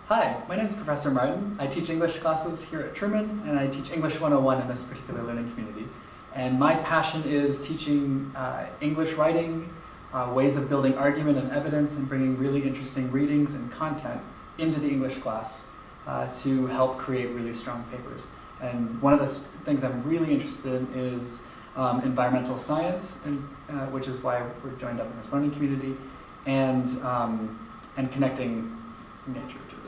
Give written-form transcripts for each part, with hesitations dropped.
Hi, my name is Professor Martin. I teach English classes here at Truman, and I teach English 101 in this particular learning community. And my passion is teaching English writing, ways of building argument and evidence, and bringing really interesting readings and content into the English class to help create really strong papers. And one of the things I'm really interested in is environmental science, which is why we're joined up in this learning community, and connecting nature to the.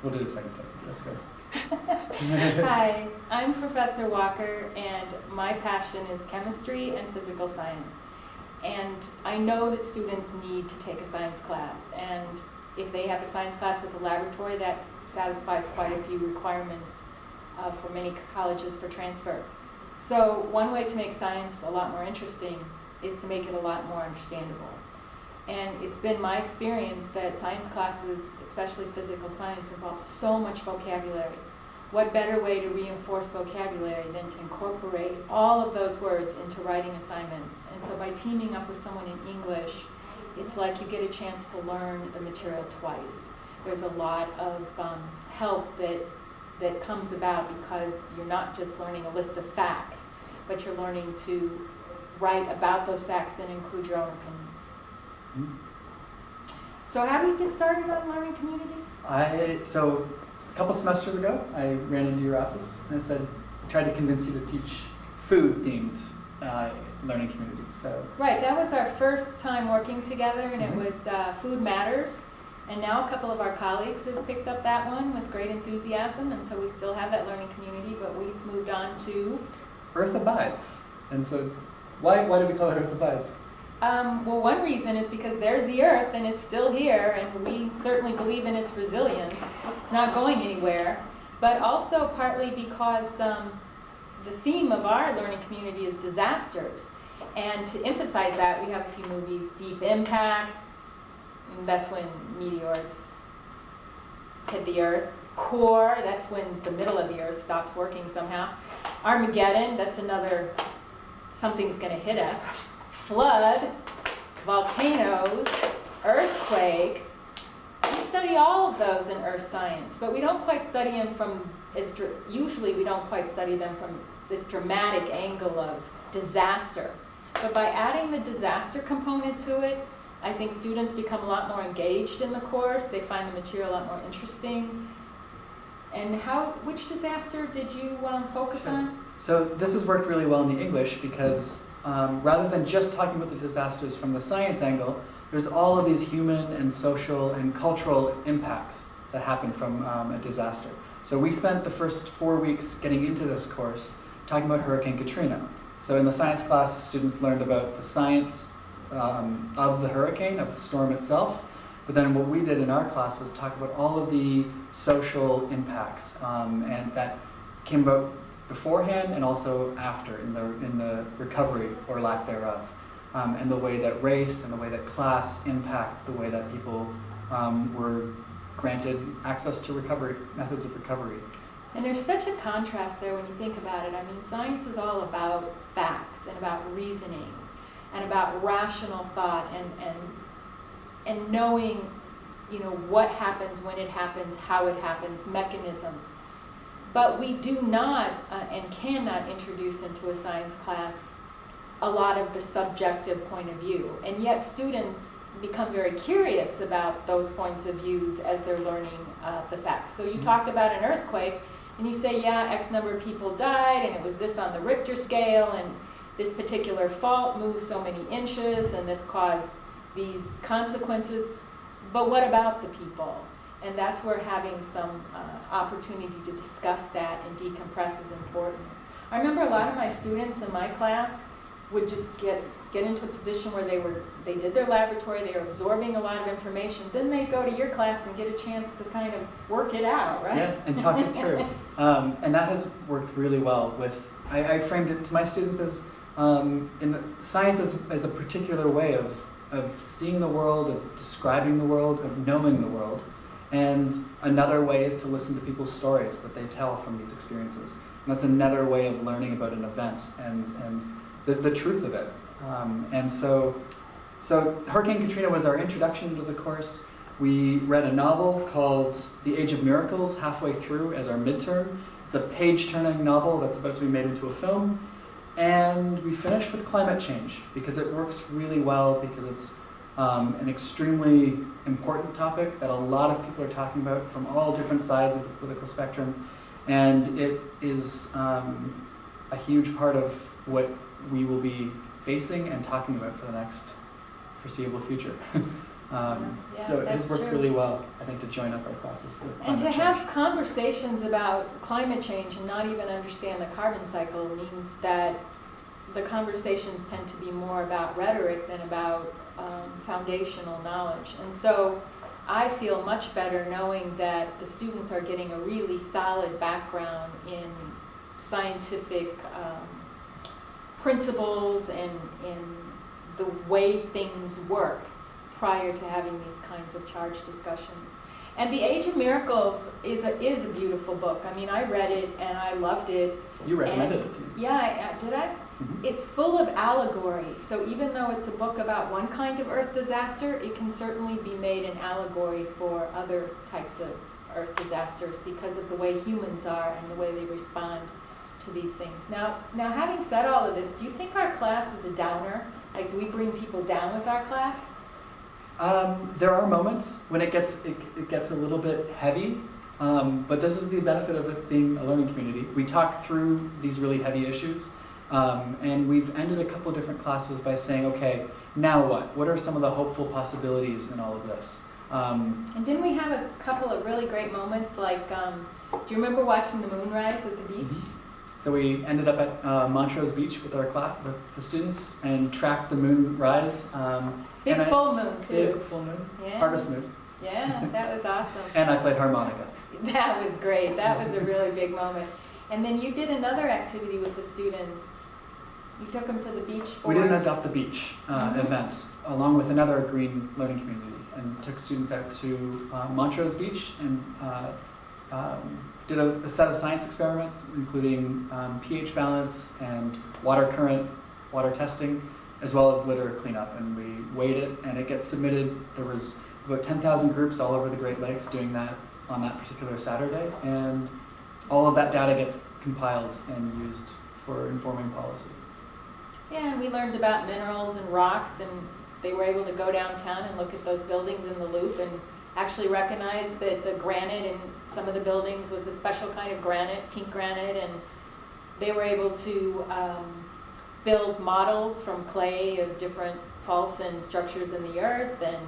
We'll do a second take. That's good. Hi, I'm Professor Walker, and my passion is chemistry and physical science. And I know that students need to take a science class, and if they have a science class with a laboratory, that satisfies quite a few requirements for many colleges for transfer. So one way to make science a lot more interesting is to make it a lot more understandable. And it's been my experience that science classes, especially physical science, involve so much vocabulary. What better way to reinforce vocabulary than to incorporate all of those words into writing assignments? And so by teaming up with someone in English, it's like you get a chance to learn the material twice. There's a lot of help that comes about because you're not just learning a list of facts, but you're learning to write about those facts and include your own opinions. So how do you get started on learning communities? So a couple semesters ago, I ran into your office and I said, tried to convince you to teach food-themed learning communities. So right, that was our first time working together, and it was Food Matters. And now a couple of our colleagues have picked up that one with great enthusiasm, and so we still have that learning community, but we've moved on to Earth Abides. And so why do we call it Earth Abides? Well, one reason is because there's the Earth and it's still here, and we certainly believe in its resilience. It's not going anywhere. But also partly because the theme of our learning community is disasters. And to emphasize that, we have a few movies. Deep Impact, and that's when meteors hit the Earth. Core, that's when the middle of the Earth stops working somehow. Armageddon, that's another something's going to hit us. Flood, volcanoes, earthquakes. We study all of those in earth science, but we don't quite study them usually we don't quite study them from this dramatic angle of disaster. But by adding the disaster component to it, I think students become a lot more engaged in the course. They find the material a lot more interesting. And which disaster did you focus on? So this has worked really well in the English because rather than just talking about the disasters from the science angle, there's all of these human and social and cultural impacts that happen from a disaster. So we spent the first 4 weeks getting into this course talking about Hurricane Katrina. So in the science class, students learned about the science of the hurricane, of the storm itself. But then what we did in our class was talk about all of the social impacts, and that came about beforehand and also after in the recovery or lack thereof, and the way that race and the way that class impact the way that people were granted access to methods of recovery. And there's such a contrast there when you think about it. I mean, science is all about facts and about reasoning and about rational thought and knowing, what happens, when it happens, how it happens, mechanisms. But we do not and cannot introduce into a science class a lot of the subjective point of view. And yet students become very curious about those points of views as they're learning the facts. So you talked about an earthquake, and you say, yeah, X number of people died, and it was this on the Richter scale, and this particular fault moved so many inches, and this caused these consequences. But what about the people? And that's where having some opportunity to discuss that and decompress is important. I remember a lot of my students in my class would just get into a position where they did their laboratory, they were absorbing a lot of information, then they'd go to your class and get a chance to kind of work it out, right? Yeah, and talk it through. And that has worked really well I framed it to my students as science as a particular way of seeing the world, of describing the world, of knowing the world. And another way is to listen to people's stories that they tell from these experiences. And that's another way of learning about an event and the truth of it. And so Hurricane Katrina was our introduction to the course. We read a novel called The Age of Miracles halfway through as our midterm. It's a page-turning novel that's about to be made into a film. And we finished with climate change because it works really well, because it's an extremely important topic that a lot of people are talking about from all different sides of the political spectrum. And it is a huge part of what we will be facing and talking about for the next foreseeable future. So it has worked really well, I think, to join up our classes with climate And to change. have conversations about climate change and not even understand the carbon cycle means that the conversations tend to be more about rhetoric than about foundational knowledge. And so I feel much better knowing that the students are getting a really solid background in scientific principles and in the way things work prior to having these kinds of charged discussions. And The Age of Miracles is a beautiful book. I mean, I read it and I loved it. You recommended it to me. Yeah, did I? Mm-hmm. It's full of allegory. So even though it's a book about one kind of earth disaster, it can certainly be made an allegory for other types of earth disasters because of the way humans are and the way they respond to these things. Now having said all of this, do you think our class is a downer? Like, do we bring people down with our class? There are moments when it gets a little bit heavy, but this is the benefit of it being a learning community. We talk through these really heavy issues, and we've ended a couple of different classes by saying, okay, now what? What are some of the hopeful possibilities in all of this? And didn't we have a couple of really great moments, like, do you remember watching the moonrise at the beach? Mm-hmm. So we ended up at Montrose Beach with our class, with the students, and tracked the moon rise. Big full moon, too. Big full moon, Yeah. harvest moon. Yeah, that was awesome. And I played harmonica. That was great. That was a really big moment. And then you did another activity with the students. You took them to the beach for... We did an Adopt the Beach event, along with another green learning community, and took students out to Montrose Beach and did a set of science experiments, including pH balance and water current, water testing, as well as litter cleanup. And we weighed it, and it gets submitted. There was about 10,000 groups all over the Great Lakes doing that on that particular Saturday, and all of that data gets compiled and used for informing policy. Yeah, and we learned about minerals and rocks, and they were able to go downtown and look at those buildings in the loop and actually recognize that the granite in some of the buildings was a special kind of granite, pink granite, and they were able to build models from clay of different faults and structures in the earth, and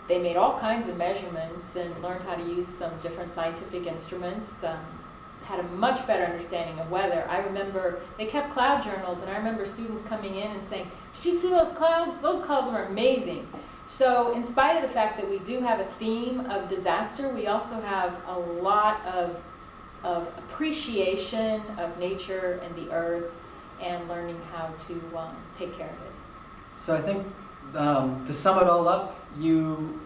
they made all kinds of measurements and learned how to use some different scientific instruments, had a much better understanding of weather. I remember they kept cloud journals, and I remember students coming in and saying, "Did you see those clouds? Those clouds were amazing." So in spite of the fact that we do have a theme of disaster, we also have a lot of appreciation of nature and the earth and learning how to take care of it. So I think to sum it all up, you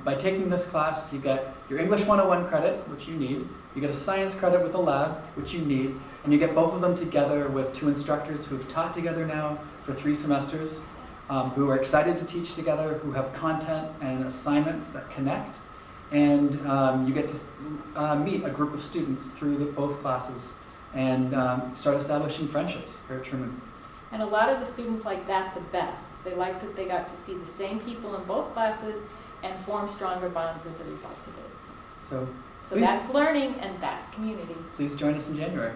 by taking this class, you get your English 101 credit, which you need. You get a science credit with a lab, which you need. And you get both of them together with two instructors who have taught together now for 3 semesters, who are excited to teach together, who have content and assignments that connect. And you get to meet a group of students through both classes and start establishing friendships here at Truman. And a lot of the students like that the best. They like that they got to see the same people in both classes and form stronger bonds as a result of it. So So that's learning and that's community. please join us in January.